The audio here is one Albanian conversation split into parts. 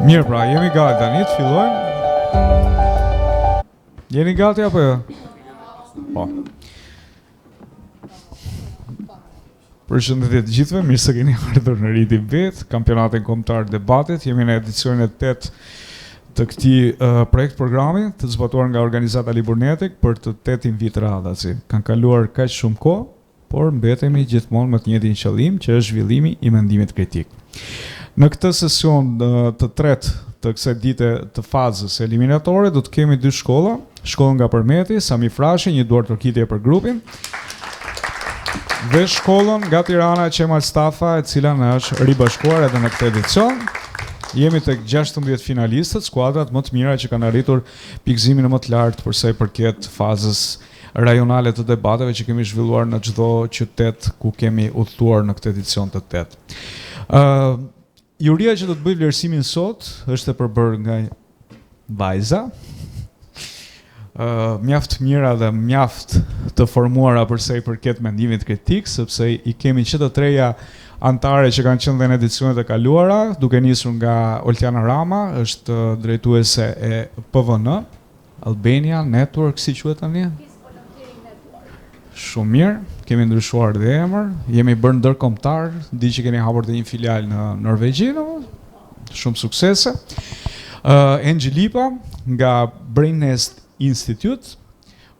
Mirë pra, jemi gati tani, të fillojmë. Jeni gati apo jo? Po. Përshëndetje të gjithëve, mirë se keni ardhur në Ridi Bet, kampionatin kombëtar debatit. Jemi në edicionin e 8 të këtij projekt programi, të zbatuar nga Organizata Liburnetik për të 8 vit radhaci. Kanë kaluar kaq shumë kohë, por mbetemi gjithmonë me të njëjtin qëllim, që është zhvillimi i mendimit kritik. Në këtë sesion të tretë të kësaj dite të fazës eliminatore do të kemi dy shkolla, shkollën nga Përmeti, Sami Frashi, një duar trokitje për grupin, dhe shkollën nga Tirana, Qemal Stafa, e cila na është ribashkuar edhe në këtë edicion. Jemi tek 16 finalistët, skuadrat më të mira që kanë arritur pikëzimin më të lartë për sa i përket fazës rajonale të debateve që kemi zhvilluar në çdo qytet ku kemi udhëtuar në këtë edicion të 8. Juria që do të bëj vlerësimin sot është e përbërë nga vajza, mjaft mira dhe mjaft të formuara për sa i përket mendimit kritik, sepse i kemi që të treja antare që kanë qenë dhe në edicionet e kaluara, duke nisur nga Oltiana Rama, është drejtuese e PVN, Albania Network, si quhet tani? Shumë mirë, kemi ndryshuar dhe emër, jemi bërë ndërkombëtar, di që keni hapur dhe një filial në Norvegji, shumë suksese. Angelipa nga Brain Nest Institute,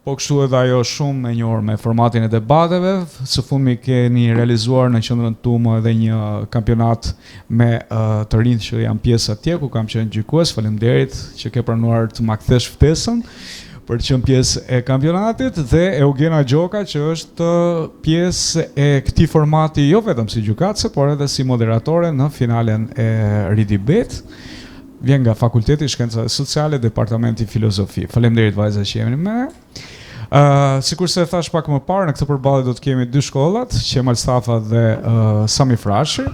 po kështu edhe ajo shumë e njohur me formatin e debateve. Së fundmi keni realizuar në qendrën tumë edhe një kampionat me të rinj që janë pjesë atje, ku kam qenë gjykues. Faleminderit që ke pranuar të ma kthesh ftesën për të qenë pjesë e kampionatit, dhe Eugena Gjoka që është pjesë e këtij formati jo vetëm si gjykatëse, por edhe si moderatore në finalen e Ridi Bet. Vjen nga Fakulteti i Shkencave Sociale, Departamenti Filozofi. Faleminderit vajza që jeni me ne. Sikurse e thash pak më parë, në këtë përballje do të kemi dy shkollat, Qemal Stafa dhe Sami Frashi,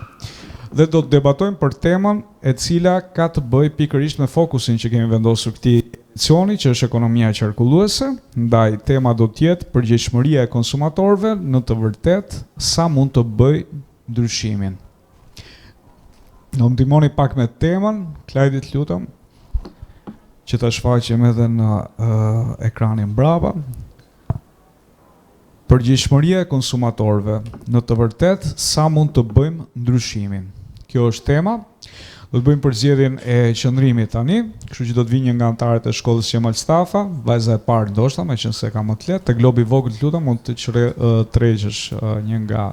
dhe do të debatojmë për temën e cila ka të bëjë pikërisht me fokusin që kemi vendosur këtij edicioni, që është ekonomia qarkulluese. Ndaj tema do të jetë përgjegjësiria e konsumatorëve, në të vërtetë sa mund të bëjë ndryshimin. Në më ndihmoni pak me temën, Klajdi, të lutem, që ta shfaqem edhe në ekranin brapa. Përgjegjësiria e konsumatorëve, në të vërtetë sa mund të bëjmë ndryshimin. Kjo është tema. Do të bëjmë përzgjedhjen e qëndrimit tani, kështu që do të vinë një nga anëtarët e shkollës Qemal Stafa, vajza e parë ndoshta, meqense ka më të lehtë. Te globi i vogël, lutem, mund të tregjesh një nga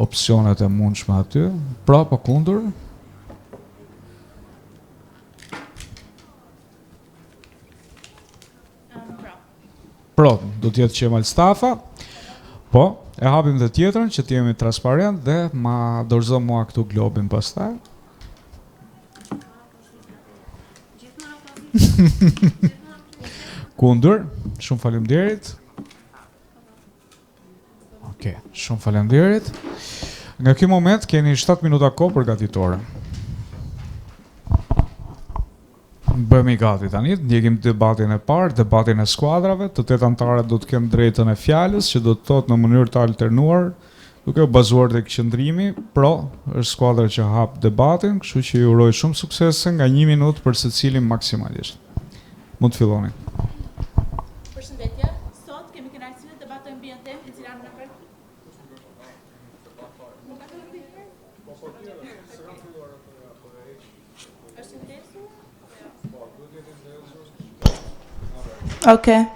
opsionet e mundshme aty. Pra, po kundër. Pro, do të jetë Qemal Stafa. Po, e hapim dhe tjetrën që të jemi transparent dhe ma dorëzo mua këtu globin pastaj. Kundër, shumë faleminderit. Okej, shumë faleminderit. Nga ky moment keni 7 minuta kohë përgatitore. Bëhemi gati tani, ndjekim debatin e parë, debatin e skuadrave. Të 8 anëtarët do të kenë drejtën e fjalës, që do të thotë në mënyrë të alternuar, duke u bazuar tek qëndrimi. Pro është skuadra që hap debatin, kështu që ju uroj shumë suksese, nga 1 minutë për secilin maksimalisht. Mund të filloni. Përshëndetje, sot kemi kënaqësinë të debatojmë mbi një temë e cila më përket. Okay.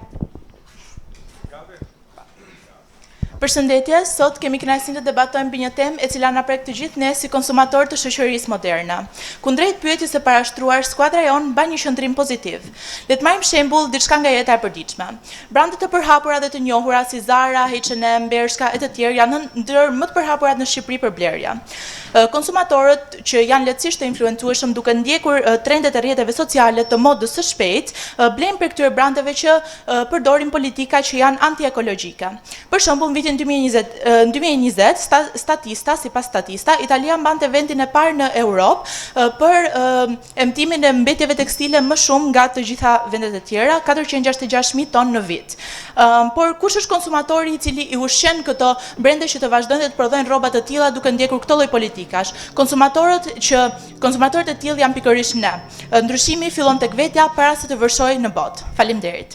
Përshëndetje, sot kemi kënaqësinë të debatojmë mbi një temë e cila na prek të gjithë ne si konsumatorë të shoqërisë moderne. Kundrejt pyetjes së parashtruar, skuadra jon mban një qëndrim pozitiv. Le të marrim shembull diçka nga jeta e përditshme. Brandet e përhapura dhe të njohura si Zara, H&M, Bershka e të tjerë janë ndër më të përhapurat në Shqipëri për blerje. Konsumatorët që janë lehtësisht të influencueshëm duke ndjekur trendet e rrjeteve sociale të modës së shpejtë, blejnë për këtyre brandeve që përdorin politika që janë antiekologjike. Për shembull, në vitin vitin 2020, sipas statista, Italia mbante vendin e parë në Europë për emtimin e mbetjeve tekstile më shumë nga të gjitha vendet e tjera, 466.000 tonë në vit. Por kush është konsumatori i cili i ushqen këto brende që të vazhdojnë të prodhojnë rroba të tilla duke ndjekur këto lloj politikash? Konsumatorët e tillë janë pikërisht ne. Ndryshimi fillon tek vetja para se të vërshojë në botë. Faleminderit.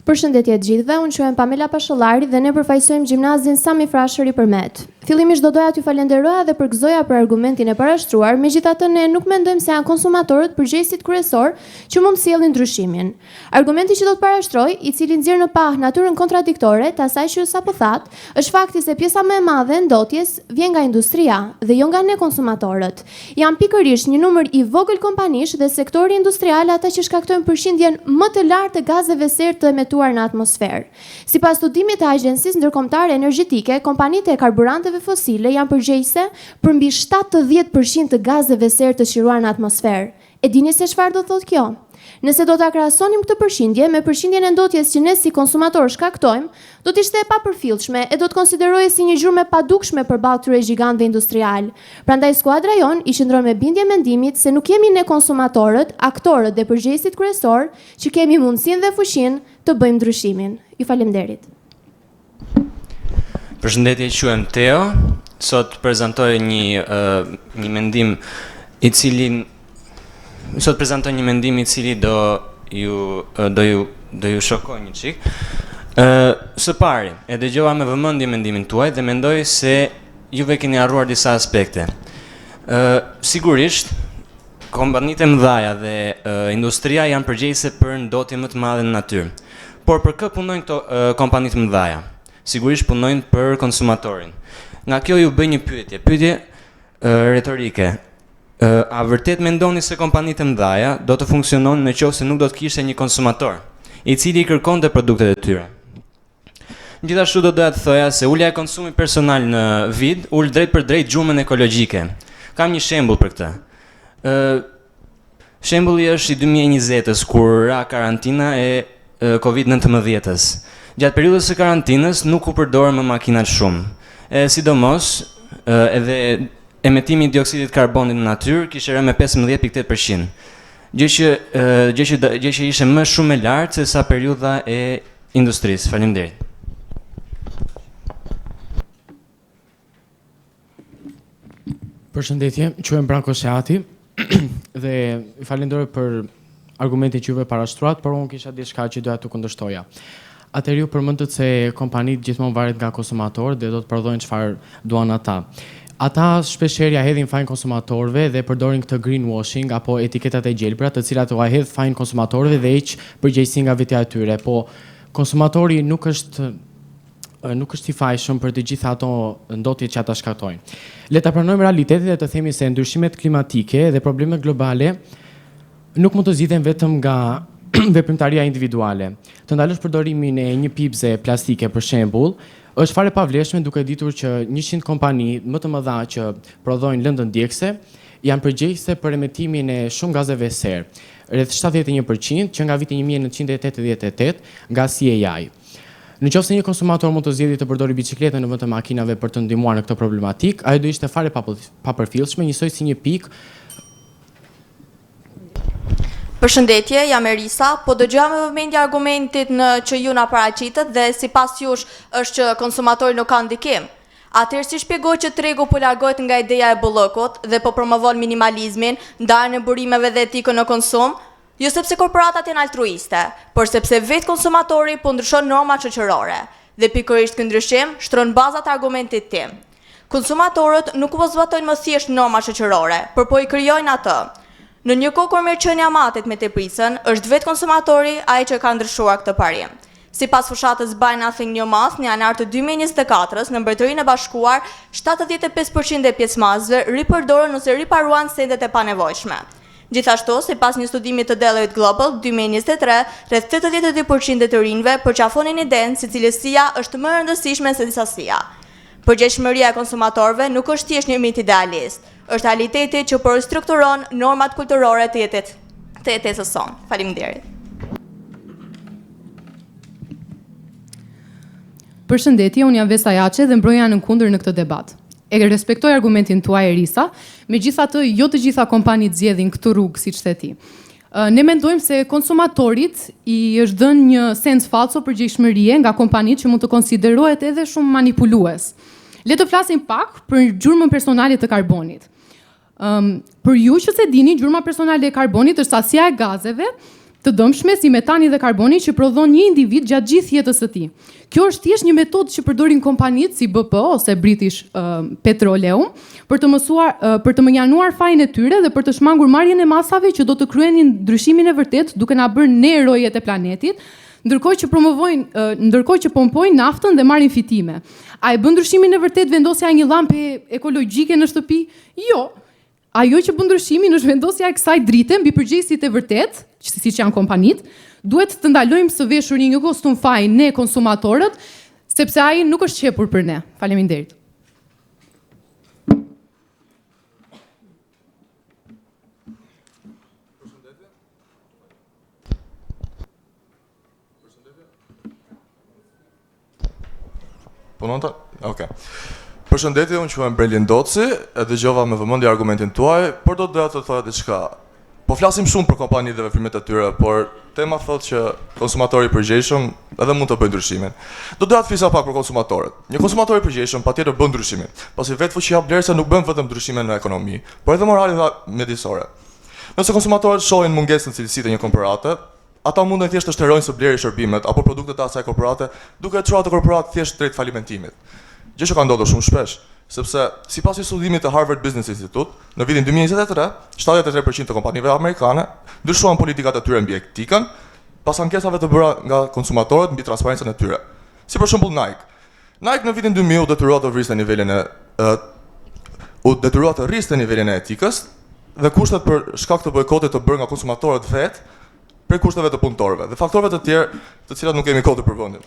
Përshëndetje të gjithëve, unë quhem Pamela Pashëllari dhe ne përfaqësojmë gjimnazin Sami Frashëri Përmet. Fillimisht do doja t'ju falenderoja dhe përgëzoja për argumentin e parashtruar, megjithatë ne nuk mendojmë se janë konsumatorët përgjegjësit kryesor që mund të sjellin ndryshimin. Argumenti që do të parashtroj, i cili nxjerr në pah natyrën kontradiktore të asaj që sapo that, është fakti se pjesa më e madhe e ndotjes vjen nga industria dhe jo nga ne konsumatorët. Janë pikërisht një numër i vogël kompanish dhe sektori industrial ata që shkaktojnë përqindjen më të lartë të gazeve serë të emetuar në atmosferë. Sipas studimit të Agjencisë Ndërkombëtare Energjetike, kompanitë e karburanteve fosile janë përgjegjëse për mbi 70% të gazeve serë të çliruar në atmosferë. E dini se çfarë do thotë kjo? Nëse do ta krahasonim këtë përqindje me përqindjen e ndotjes që ne si konsumatorë shkaktojmë, do të ishte e papërfillshme e do të konsiderohej si një gjurmë e padukshme përballë këtyre gjigantëve industrial. Prandaj skuadra jon i qëndron me bindje mendimit se nuk jemi ne konsumatorët, aktorët dhe përgjegjësit kryesor që kemi mundësinë dhe fuqinë të bëjmë ndryshimin. Ju falenderit. Përshëndetje, quhem Teo. Sot prezantoj një mendim i cili do ju shokoj një çik. Së pari, e dëgjova me vëmendje mendimin tuaj dhe mendoj se juve keni harruar disa aspekte. Sigurisht, kompanitë e mëdha dhe industria janë përgjegjëse për ndotje më të madhe në natyrë. Por për kë punojnë këto kompanitë mëdha? Sigurisht punojnë për konsumatorin. Nga kjo ju bëj një pyetje retorike. A vërtet mendoni se kompanitë e mëdha do të funksionon nëse nuk do të kishte një konsumator, i cili kërkonte produktet e tyre? Gjithashtu do doja të thoja se ulja e konsumit personal në vid ul drejt për drejt gjumën ekologjike. Kam një shembull për këtë. Shembulli është i 2020-s kur ra karantina e Covid-19-s. Gjatë periudhës së karantinës nuk u përdorën më makinat shumë. Sidomos, edhe emetimi i dioksidit karbonit në natyrë kishte rënë me 15.8%. Gjë që ishte më shumë e lartë se sa periudha e industrisë. Faleminderit. Përshëndetje, quhem Branko Seati dhe falenderoj për argumentin që juve parashtruat, por unë kisha diçka që doja t'u kundërshtoja. Atëherë ju përmendët se kompanitë gjithmonë varet nga konsumatorët dhe do të prodhojnë çfarë duan ata. Ata shpeshherë ja hedhin fajin konsumatorëve dhe përdorin këtë greenwashing apo etiketat e gjelbra, të cilat u hedh fajin konsumatorëve dhe heq përgjegjësinë nga vetja e tyre. Po konsumatori nuk është i fajshëm për të gjitha ato ndotjet që ata shkaktojnë. Le ta pranojmë realitetin dhe të themi se ndryshimet klimatike dhe problemet globale nuk mund të zgjidhen vetëm nga veprimtaria individuale. Të ndalosh përdorimin e një pipze plastike për shembull, është fare pavlefshme duke ditur që 100 kompani më të mëdha që prodhojnë lëndën djegëse janë përgjegjëse për emetimin e shumë gazeve serë, rreth 71% që nga viti 1988 nga CAI. Nëse një konsumator mund të zgjedhë të përdorë biçikletën në vend të makinave për të ndihmuar në këtë problematik, ajo do ishte fare papërfillshme, njësoj si një pikë. Përshëndetje, jam Erisa, po dëgjova me vëmendje argumentit që ju na paraqitët dhe sipas jush është që konsumatori nuk ka ndikim. Atëherë si shpjegoj që tregu po largohet nga ideja e bullokut dhe po promovon minimalizmin, ndarjen e burimeve dhe etikën në konsum? Jo sepse korporatat janë altruiste, por sepse vetë konsumatori po ndryshon norma shoqërore. Dhe pikërisht ky ndryshim shtron bazat e argumentit tim. Konsumatorët nuk po zbatojnë më thjesht norma shoqërore, por po i krijojnë atë. Në një kohë kur merrçënia matet me teprisën, është vetë konsumatori ai që ka ndryshuar këtë parim. Sipas fushatës Buy Nothing New Mass, në janar të 2024-s, në Mbretërinë e Bashkuar, 75% e pjesëmarrësve ripërdorën ose riparuan sendet e panevojshme. Gjithashtu, sipas një studimi të Deloitte Global 2023, rreth 82% të rinjve përqafonin idenë se cilësia është më e rëndësishme se sasia. Përgjegjësia e konsumatorëve nuk është thjesht një mit idealist, është realiteti që po strukturon normat kulturore të jetesës sonë. Faleminderit. Përshëndetje, unë jam Vesa Jaçe dhe mbroja në kundër në këtë debat. E respektoj argumentin tuaj Erisa, megjithatë jo të gjitha kompanitë zgjedhin këtë rrugë siç the ti. Ne mendojmë se konsumatorit i është dhënë një sens falso përgjegjshmërie nga kompanitë që mund të konsiderohet edhe shumë manipulues. Le të flasim pak për gjurmën personale të karbonit. Për ju që se dini, gjurma personale e karbonit është sasia e gazeve të dëmshme si metani dhe karboni që prodhon një individ gjatë gjithë jetës së tij. Kjo është thjesht një metodë që përdorin kompanitë si BP ose British Petroleum për të mënjanuar fajin e tyre dhe për të shmangur marrjen e masave që do të kryenin ndryshimin e vërtet duke na bërë ne erojet e planetit, ndërkohë që pompojnë naftën dhe marrin fitime. A e bën ndryshimin e vërtet vendosja e një llampe ekologjike në shtëpi? Jo. Ajo që bën ndryshimin është vendosja e kësaj drite mbi përgjegjësitë e vërtet, siç janë kompanitë, duhet të ndalojmë së veshur një kostum faji ne konsumatorët, sepse ai nuk është qepur për ne. Faleminderit. Punonta? Okej. Përshëndetje, unë quhem Brelin Doci, e dëgjova me vëmendje argumentin tuaj, por do të doja të thoja diçka. Po flasim shumë për kompanitë dhe veprimet e tyre, por tema thotë që konsumatori i përgjegjshëm edhe mund të bëjë ndryshimin. Do doja të flisja pak për konsumatorët. Një konsumator i përgjegjshëm patjetër bën ndryshimin, pasi vetë fuqia vlerëse nuk bën vetëm ndryshime në ekonomi, por edhe morale dhe mjedisore. Nëse konsumatorët shohin mungesën në cilësitë e një korporate, ata mundën thjesht të shterojnë së blerë shërbimet apo produktet e asaj korporate, duke çuar atë korporat thjesht drejt falimentimit. Gjë që ka ndodhur shumë shpesh, sepse sipas një studimi të Harvard Business Institute, në vitin 2023, 73% të kompanive amerikane ndryshuan politikat e tyre mbi etikën, pas ankesave të bëra nga konsumatorët mbi transparencën e tyre. Si për shembull Nike. Nike në vitin 2000 u detyrua të rriste nivelin e etikës dhe kushtet për shkak të bojkotit të bërë nga konsumatorët vetë për kushteve të punëtorëve dhe faktorëve të tjerë të cilat nuk kemi kohë të përmendim.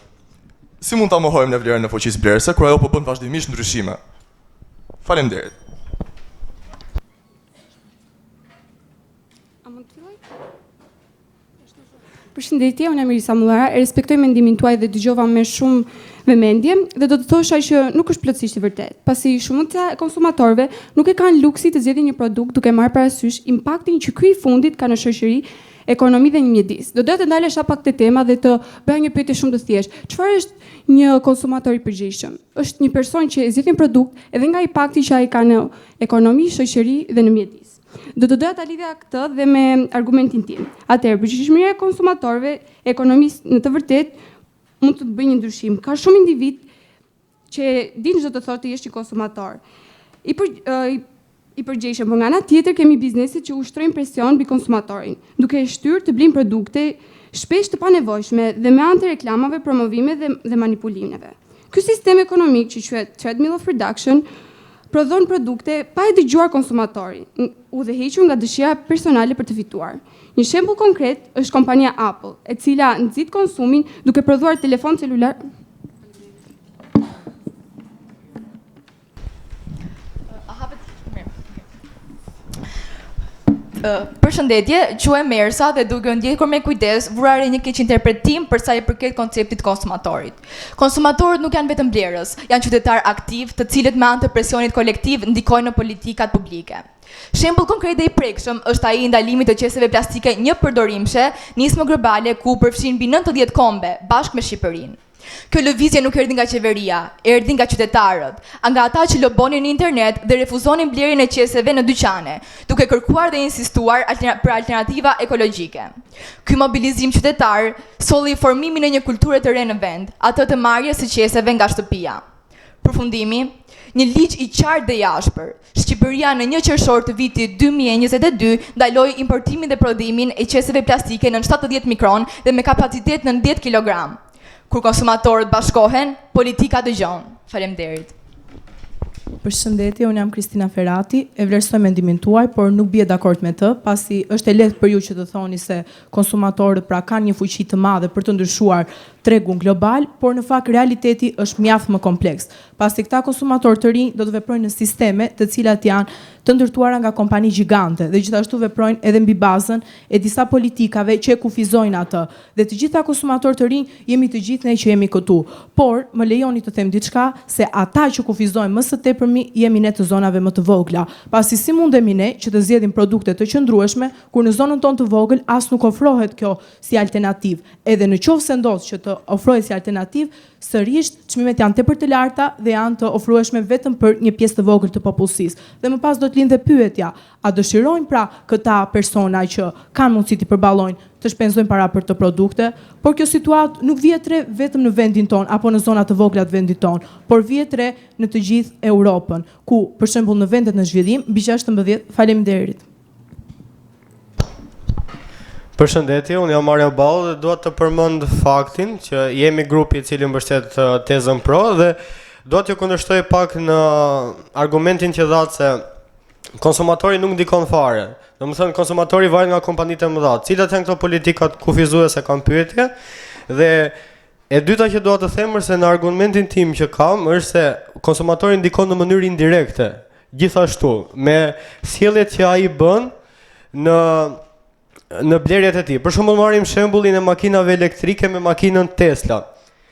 Si mund ta mohojmë në vlerën e fuqisë blerëse kur ajo po bën vazhdimisht ndryshime? Faleminderit. Përshëndetje, unë jam Irisa Mullara, e respektoj mendimin tuaj dhe dëgjova me shumë vëmendje dhe do të thosha që nuk është plotësisht e vërtetë, pasi shumica e konsumatorëve nuk e kanë luksin të zgjedhin një produkt duke marrë parasysh impaktin që ky i fundit ka në shoqëri, ekonomi dhe një mjedis. Do doja të ndalesha pak te tema dhe të bëja një pyetje shumë të thjeshtë. Çfarë është një konsumator i përgjegjshëm? Është një person që e zgjedh një produkt edhe nga impakti që ai ka në ekonomi, shoqëri dhe në mjedis. Do të doja ta lidhja këtë dhe me argumentin tim. Atëherë, përgjegjësia e konsumatorëve, ekonomisë në të vërtetë mund të bëjë një ndryshim. Ka shumë individ që din çdo të thotë të jesh një konsumator. I përgjegjshëm, por nga ana tjetër kemi bizneset që ushtrojnë presion mbi konsumatorin, duke e shtyrë të blejnë produkte shpesh të panevojshme dhe me anë të reklamave, promovimeve dhe manipulimeve. Ky sistem ekonomik që quhet treadmill of production prodhon produkte pa e dëgjuar konsumatorin, udhëhequr nga dëshira personale për të fituar. Një shembull konkret është kompania Apple, e cila nxit konsumin duke prodhuar telefon celular. Përshëndetje, quhem Mersa dhe duke u ndjekur me kujdes, vura re një keq interpretim për sa i përket konceptit konsumatorit. Konsumatorët nuk janë vetëm blerës, janë qytetarë aktiv, të cilët me anë të presionit kolektiv ndikojnë në politikat publike. Shembull konkret dhe i prekshëm është ai i ndalimit të qeseve plastike një përdorimshe, nismë globale ku përfshin mbi 90 kombe bashkë me Shqipërinë. Kjo lëvizje nuk erdhi nga qeveria, erdhi nga qytetarët, nga ata që lobonin në internet dhe refuzonin blerjen e qeseve në dyqane, duke kërkuar dhe insistuar për alternativa ekologjike. Ky mobilizim qytetar solli formimin e një kulture të re në vend, atë të marrjes së qeseve nga shtëpia. Përfundimi, një ligj i qartë dhe i ashpër. Shqipëria në 1 qershor të vitit 2022 ndaloi importimin dhe prodhimin e qeseve plastike në 70 mikron dhe me kapacitet në 10 kg. Kur konsumatorët bashkohen, politika dëgjon. Faleminderit. Përshëndetje, unë jam Kristina Ferrati, e vlerësoj mendimin tuaj, por nuk bie dakord me të, pasi është e lehtë për ju që të thoni se konsumatorët pra kanë një fuqi të madhe për të ndryshuar tregun global, por në fakt realiteti është mjaft më kompleks. Pasi këta konsumatorë të rinj do të veprojnë në sisteme të cilat janë të ndërtuara nga kompani gjigante dhe gjithashtu veprojnë edhe mbi bazën e disa politikave që e kufizojnë atë. Dhe të gjitha konsumatorët të rinj jemi të gjithë ne që jemi këtu. Por më lejoni të them diçka se ata që kufizojnë më së tepërmi jemi ne të zonave më të vogla. Pasi si mundemi ne që të zgjedhim produkte të qëndrueshme kur në zonën tonë të vogël as nuk ofrohet kjo si alternativë. Edhe në qoftë se ndodh që të ofrohet si alternativë, sërish çmimet janë tepër të larta dhe janë të ofrueshme vetëm për një pjesë të vogël të popullsisë. Dhe më pas do të lindë pyetja, a dëshirojnë pra këta persona që kanë mundësi të përballojnë të shpenzojnë para për të produkte, por kjo situatë nuk vjet re vetëm në vendin ton apo në zona të vogla të vendit ton, por vjet re në të gjithë Europën, ku për shembull në vendet në zhvillim mbi 16. Faleminderit. Përshëndetje, unë jam Mario Ball dhe dua të përmend faktin që jemi grupi i cili mbështet tezën pro dhe dua t'ju kundërshtoj pak në argumentin që thatë se konsumatori nuk ndikon fare. Domethënë konsumatori varet nga kompanitë e mëdha. Cilat janë këto politikat kufizuese kam pyetje dhe e dyta që dua të them është se në argumentin tim që kam është se konsumatori ndikon në mënyrë indirekte. Gjithashtu me sjelljet që ai bën në blerjet e tij. Për shembull marrim shembullin e makinave elektrike me makinën Tesla,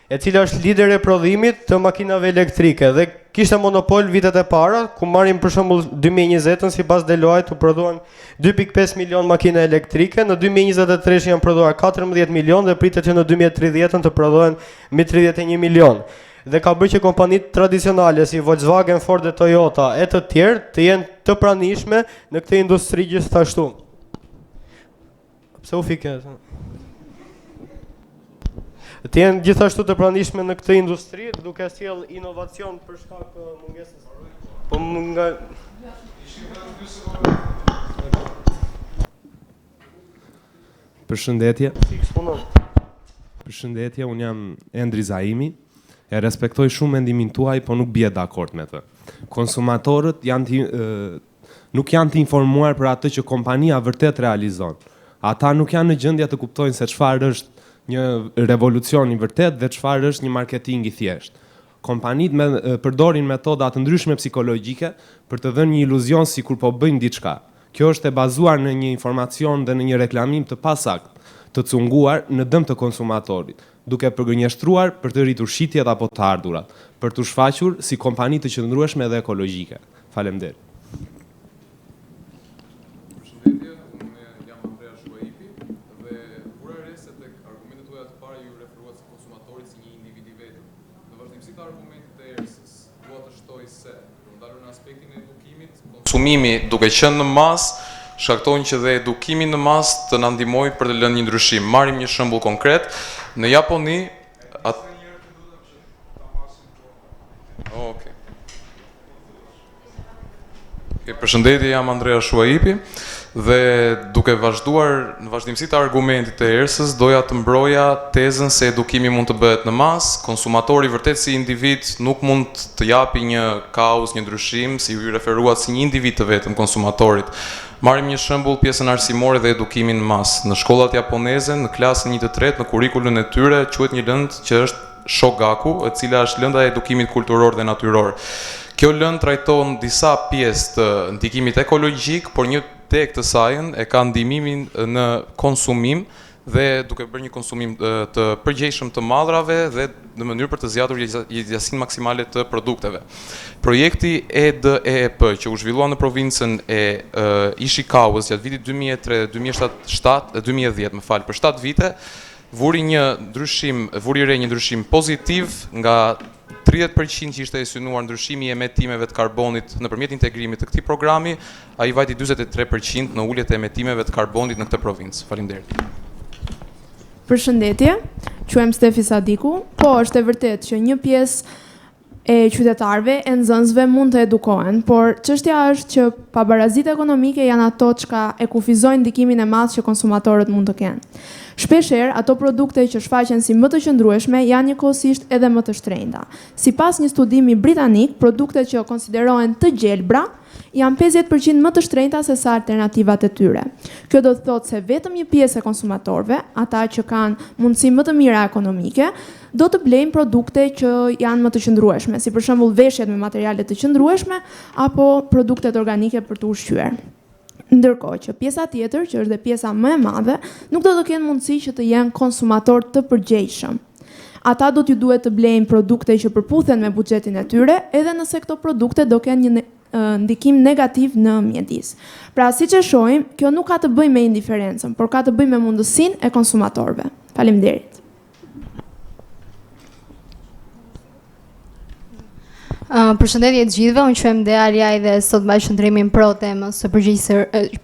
e cila është lider e prodhimit të makinave elektrike dhe kishte monopol vitet e para, ku marrim për shembull 2020-ën sipas Deloitte u prodhuan 2.5 milion makina elektrike, në 2023 janë prodhuar 14 milion dhe pritet që në 2030-ën të prodhohen mbi 31 milion. Dhe ka bërë që kompanitë tradicionale si Volkswagen, Ford dhe Toyota e të tjerë të jenë të pranishme në këtë industri gjithashtu. Pse u fike? Të jenë gjithashtu të pranishme në këtë industri, duke sjell inovacion për shkak të mungesës. Po nga Përshëndetje. Përshëndetje, unë jam Endri Zaimi. E respektoj shumë mendimin tuaj, po nuk bie dakord me të. Konsumatorët nuk janë të informuar për atë që kompania vërtet realizon. Ata nuk janë në gjendje të kuptojnë se çfarë është një revolucion i vërtet dhe çfarë është një marketing i thjeshtë. Kompanitë përdorin metoda të ndryshme psikologjike për të dhënë një iluzion sikur po bëjnë diçka. Kjo është e bazuar në një informacion dhe në një reklamim të pasakt, të cunguar në dëm të konsumatorit, duke përgënjeshtruar për të rritur shitjet apo të ardhurat, për të shfaqur si kompani të qëndrueshme dhe ekologjike. Faleminderit. Konsumimi duke qenë në masë, shkaktojnë që dhe edukimi në masë të na ndihmojë për të lënë një ndryshim. Marrim një shembull konkret, në Japoni Përshëndetje, jam Andrea Shuaipi dhe duke vazhduar në vazhdimsi të argumentit të erësës, doja të mbroja tezën se edukimi mund të bëhet në masë, konsumatori vërtet si individ nuk mund të japi një kauz, një ndryshim, si ju referuat si një individ të vetëm konsumatorit. Marrim një shembull pjesën arsimore dhe edukimin në masë. Në shkollat japoneze, në klasën 1 të 3, në kurrikulën e tyre quhet një lëndë që është Shogaku, e cila është lënda e edukimit kulturor dhe natyror. Kjo lëndë trajton disa pjesë të ndikimit ekologjik, por një tek të sajën e ka ndihmimin në konsumim dhe duke bërë një konsumim të përgjegjshëm të mallrave dhe në mënyrë për të zgjatur jetësinë maksimale të produkteve. Projekti EDEP që u zhvillua në provincën e Ishikawas gjatë vitit 2010, për 7 vite, vuri re një ndryshim pozitiv nga 30% që ishte e synuar ndryshimi i emetimeve të karbonit nëpërmjet integrimit të këtij programi, ai vajti 43% në uljet e emetimeve të karbonit në këtë provincë. Faleminderit. Përshëndetje, quhem Stefi Sadiku, po është e vërtet që një pjesë e qytetarëve e nxënësve mund të edukohen, por çështja është që pabarazitë ekonomike janë ato që e kufizojnë ndikimin e madh që konsumatorët mund të kenë. Shpeshherë, ato produkte që shfaqen si më të qëndrueshme janë njëkohësisht edhe më të shtrenjta. Sipas një studimi britanik, produktet që konsiderohen të gjelbra janë 50% më të shtrenjta se sa alternativat e tyre. Kjo do të thotë se vetëm një pjesë e konsumatorëve, ata që kanë mundësi më të mira ekonomike, do të blejnë produkte që janë më të qëndrueshme, si për shembull veshjet me materiale të qëndrueshme apo produktet organike për të ushqyer. Ndërkohë që pjesa tjetër, që është dhe pjesa më e madhe, nuk do të kenë mundësi që të jenë konsumator të përgjegjshëm. Ata do t'ju duhet të blejnë produkte që përputhen me buxhetin e tyre, edhe nëse këto produkte do kenë një ndikim negativ në mjedis. Pra, siç e shohim, kjo nuk ka të bëjë me indiferencën, por ka të bëjë me mundësinë e konsumatorëve. Faleminderit. Përshëndetje të gjithëve, unë quhem Dealia dhe sot mbaj shëndrimin pro temës së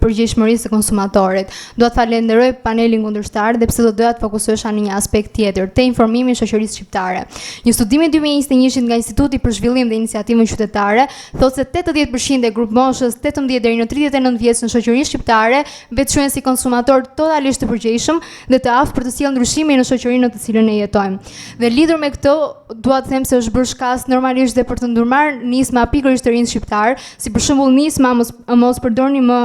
përgjegjshmërisë së konsumatorit. Dua të falenderoj panelin kundërshtar dhe pse do doja të fokusohesha në një aspekt tjetër, te informimi i shoqërisë shqiptare. Një studim i 2021 nga Instituti për Zhvillim dhe Iniciativën Qytetare thotë se 80% e grup moshës 18 deri në 39 vjeç në shoqërinë shqiptare veçohen si konsumator totalisht të përgjegjshëm dhe të aftë për të sjellë ndryshime në shoqërinë në të cilën ne jetojmë. Dhe lidhur me këtë, dua të them se është bërë shkas normalisht dhe për të ndërmarrë nisma pikërisht të rinj shqiptar, si për shembull nisma mos përdorni më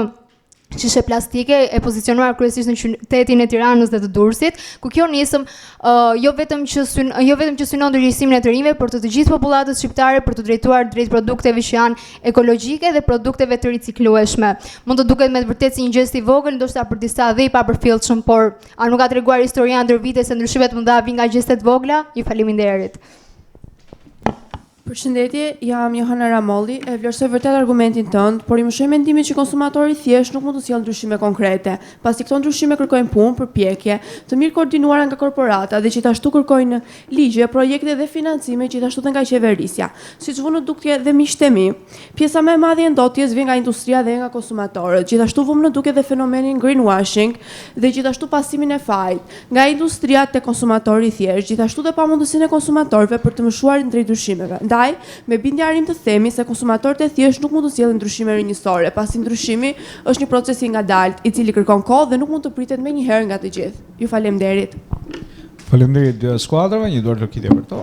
shishe plastike e pozicionuar kryesisht në qytetin e Tiranës dhe të Durrësit, ku kjo nisëm jo vetëm që synon ndërgjegjësimin e të rinjve, por të gjithë popullatës shqiptare për të drejtuar drejt produkteve që janë ekologjike dhe produkteve të riciklueshme. Mund të duket me të vërtetë si një gjest i vogël, ndoshta për disa dhe i papërfillshëm, por a nuk ka treguar historia ndër vite se ndryshimet më dha vijnë nga gjestet vogla? Ju faleminderit. Përshëndetje, jam Johana Ramolli, e vlerësoj vërtet argumentin tënd, por i mëshoj mendimin që konsumatori thjesht nuk mund të sjellë ndryshime konkrete, pasi këto ndryshime kërkojnë punë, përpjekje, të mirë koordinuara nga korporata dhe gjithashtu kërkojnë ligje, projekte dhe financime gjithashtu dhe nga qeverisja. Siç vënë në dukje dhe miqtemi, pjesa më e madhe e ndotjes vjen nga industria dhe nga konsumatorët. Gjithashtu vëmë në duke dhe fenomenin greenwashing dhe gjithashtu pasimin e fajt nga industria te konsumatori thjesht, gjithashtu dhe pamundësinë e konsumatorëve për të mëshuar drejt ndryshimeve. Me bindje arrim të themi se konsumatorët e thjesht nuk mund të sjellin ndryshime rinjësore, pasi ndryshimi është një proces i ngadalt, i cili kërkon kohë dhe nuk mund të pritet me njëherë nga të gjithë. Ju faleminderit. Faleminderit dy skuadrave, një dorë lëkitje për to.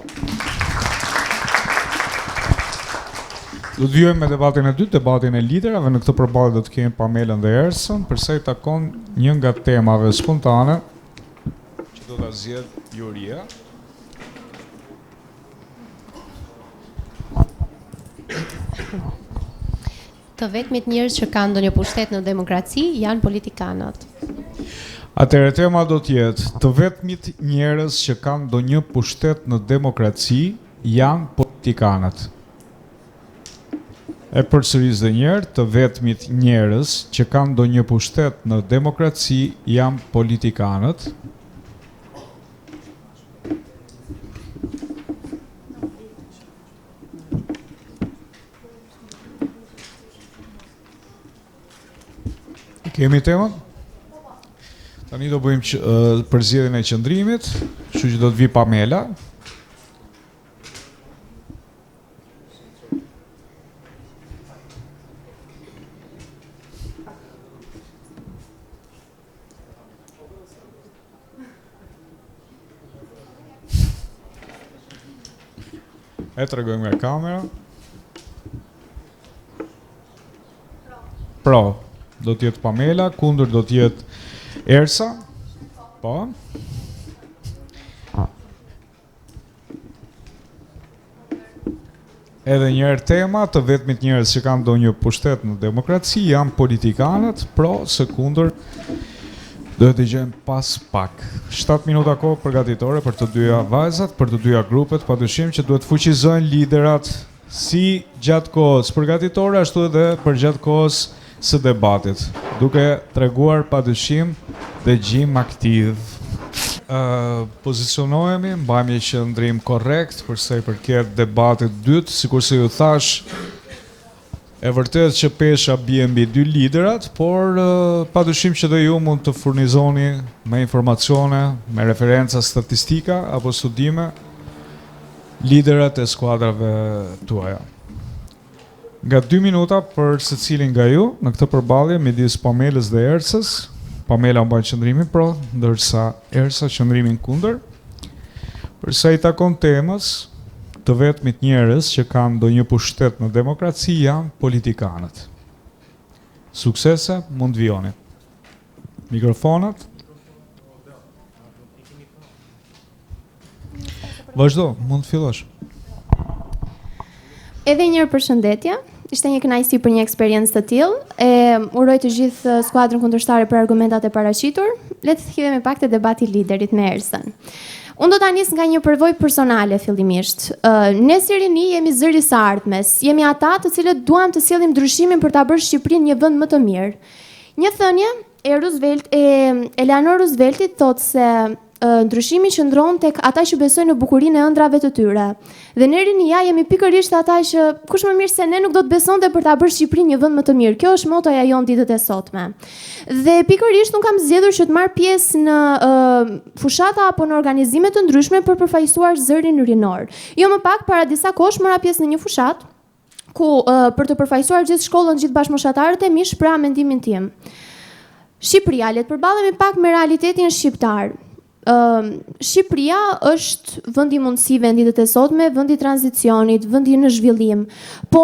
Do të vijojmë me debatin e dytë, debatin e liderave. Në këtë përballje do të kemi Pamelën dhe Ersën, për sa i takon një nga temave spontane që do ta zgjedh Juria. Të vetmit njerëz që kanë ndonjë pushtet në demokraci janë politikanët. Atëherë tema do të jetë të vetmit njerëz që kanë ndonjë pushtet në demokraci janë politikanët. E përsëris dhe një herë, të vetmit njerëz që kanë ndonjë pushtet në demokraci janë politikanët. Kemi temën? Tani do bëjmë përzgjedhjen e qëndrimit, kështu që do të vi Pamela. E tregojmë nga kamera. Pro. Do të jetë Pamela, kundër do të jetë Ersa. Po. Edhe një herë tema, të vetmit njerëz që kanë ndonjë pushtet në demokraci janë politikanët, pro së kundër do të dëgjojmë pas pak. 7 minuta kohë përgatitore për të dyja vajzat, për të dyja grupet, padyshim që duhet fuqizojnë liderat si gjatë kohës përgatitore, ashtu edhe për gjatë kohës së debatit, duke treguar padyshim dëgjim aktiv. Pozicionohemi, mbajmë një qëndrim korrekt për sa i përket debatit dytë, sikurse ju thash, e vërtet që pesha bie mbi dy liderat, por padyshim që dhe ju mund të furnizoni me informacione, me referenca statistika apo studime liderat e skuadrave tuaja. Nga 2 minuta për secilin nga ju në këtë përballje midis Pamelës dhe Ersës. Pamela mban qëndrimin pro, ndërsa Ersa qëndrimin kundër. Përsa i takon temës, të vetmit njerëz që kanë ndonjë pushtet në demokraci janë politikanët. Suksese mund vijoni. Mikrofonat. Vazhdo, mund të fillosh. Edhe një përshëndetje. Ishte një kënaqësi për një eksperiencë të tillë. Uroj të gjithë skuadrën kundërshtare për argumentat e paraqitur. Le të thithemi pak te debati i liderit me Ersën. Unë do ta nis nga një përvojë personale fillimisht. Ne si rini jemi zëri së ardhmes. Jemi ata të cilët duam të sjellim ndryshimin për ta bërë Shqipërinë një vend më të mirë. Një thënie Eleanor Rooseveltit thotë se ndryshimi qëndron tek ata që besojnë në bukurinë e ëndrave të tyre. Dhe ne rinia jemi pikërisht ata që kush më mirë se ne nuk do të besonte për ta bërë Shqipërinë një vend më të mirë. Kjo është motoja jon ditët e sotme. Dhe pikërisht unë kam zgjedhur që të marr pjesë në fushata apo në organizime të ndryshme për përfaqësuar zërin rinor. Jo më pak para disa kohësh mora pjesë në një fushat ku për të përfaqësuar gjithë shkollën, gjithë bashkëmoshtatarët e mi shpreh mendimin tim. Shqipëria, le të përballemi pak me realitetin shqiptar. Shqipëria është vendi mundësive në ditët e sotme, vendi tranzicionit, vendi në zhvillim. Po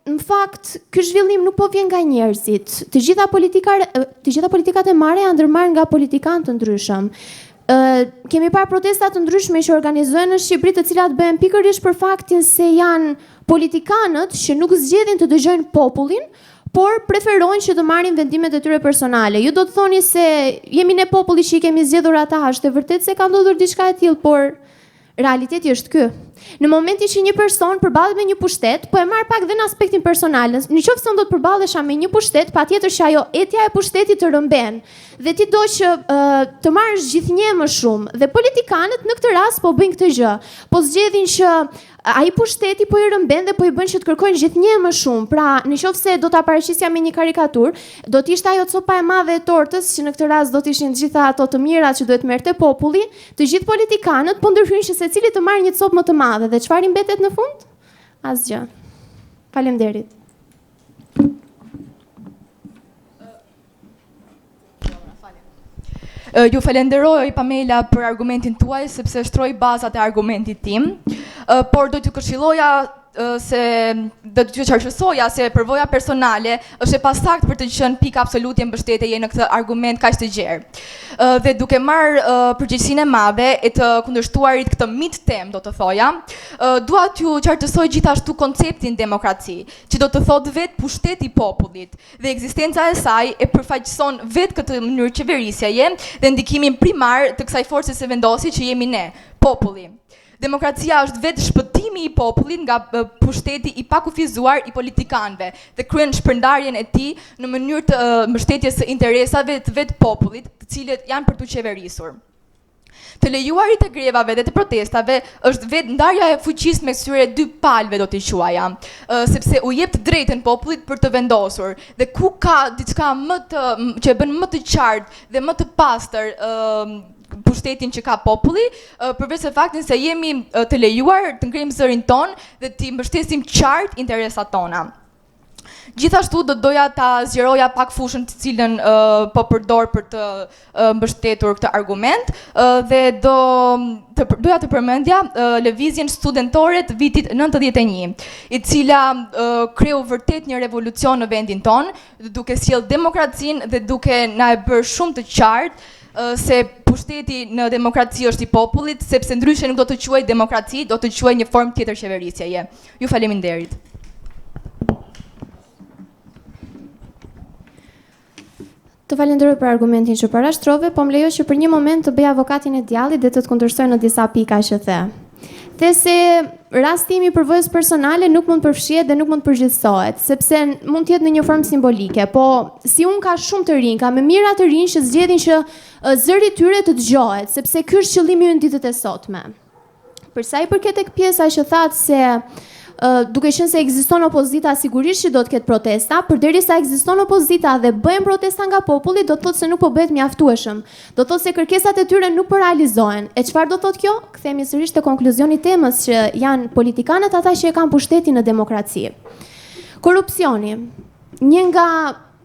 në fakt, ky zhvillim nuk po vjen nga njerëzit. Të gjitha politikat e marrë janë ndërmarrë nga politikanë të ndryshëm. Kemi parë protesta të ndryshme që organizohen në Shqipëri, të cilat bëhen pikërisht për faktin se janë politikanët që nuk zgjedhin të dëgjojnë popullin, por preferojnë që të marrin vendimet e tyre personale. Ju do të thoni se jemi ne populli që i kemi zgjedhur ata, është e vërtet se ka ndodhur diçka e tillë, por realiteti është ky. Në momentin që një person përballet me një pushtet, po e marr pak dhe në aspektin personal. Nëse unë do të përballesha me një pushtet, patjetër që ajo etja e pushtetit të rëmben. Dhe ti do që të marrësh gjithnjë më shumë. Dhe politikanët në këtë rast po bëjnë këtë gjë. Po zgjedhin që ai pushteti po i rëmben dhe po i bën që të kërkojnë gjithnjë më shumë. Pra, nëse do ta paraqisja me një karikaturë, do të ishte ajo copa e madhe e tortës, që në këtë rast do të ishin të gjitha ato të mirat që duhet merrte populli, të gjithë politikanët po ndërhyjnë që secili të marrë një copë më të madhe dhe çfarë i mbetet në fund? Asgjë. Faleminderit. Ju falenderoj Pamela për argumentin tuaj sepse shtroi bazat e argumentit tim, por do t'ju këshilloja se do t'ju qartësoja se përvoja personale është e pasakt për të qenë pikë absolute mbështetjeje në këtë argument kaq të gjerë. Dhe duke marrë përgjegjësinë e madhe e të kundërshtuarit këtë mit tem, do të thoja, dua t'ju qartësoj gjithashtu konceptin demokraci, që do të thotë vetë pushteti i popullit dhe ekzistenca e saj e përfaqëson vetë këtë mënyrë qeverisjeje dhe ndikimin primar të kësaj force së vendosi që jemi ne, populli. Demokracia është vetë shpëtimi i popullit nga pushteti i pakufizuar i politikanëve dhe kryen shpërndarjen e tij në mënyrë të mbështetjes së interesave të vetë popullit, të cilët janë për t'u qeverisur. Të lejuarit e grevave dhe të protestave është vetë ndarja e fuqisë mes këtyre dy palëve, do t'i quaja, sepse u jep të drejtën popullit për të vendosur. Dhe ku ka diçka që e bën më të qartë dhe më të pastër pushtetin që ka populli, përveç se faktin se jemi të lejuar të ngrijmë zërin ton dhe të mbështesim qartë interesat tona. Gjithashtu do doja ta zgjeroja pak fushën të cilën po përdor për të mbështetur këtë argument dhe doja të përmendja lëvizjen studentore të vitit 91, i cila kreu vërtet një revolucion në vendin ton, duke sjell demokracinë dhe duke na e bërë shumë të qartë se pushteti në demokraci është i popullit, sepse ndryshe nuk do të quaj demokraci, do të quaj një formë tjetër qeverisjeje. Ju faleminderit. Të falenderoj për argumentin që parashtrove, po më lejo që për një moment të bëj avokatin e djallit dhe të kundërshtoj në disa pika që the. The se rastimi i përvojës personale nuk mund përfshihet dhe nuk mund përgjithësohet, sepse mund të jetë në një formë simbolike, po si unë ka shumë të rinj, ka me mira të rinj që zgjedhin që zëri i tyre të dëgjohet, sepse ky është qëllimi ynë ditët e sotme. Për sa i përket tek pjesa që thatë se duke qenë se ekziston opozita, sigurisht që do të ketë protesta, përderisa ekziston opozita dhe bëhen protesta nga populli, do të thotë se nuk po bëhet mjaftueshëm. Do të thotë se kërkesat e tyre nuk po realizohen. E çfarë do të thotë kjo? Kthehemi sërish te konkluzioni i temës që janë politikanët ata që e kanë pushtetin në demokraci. Korrupsioni. Një nga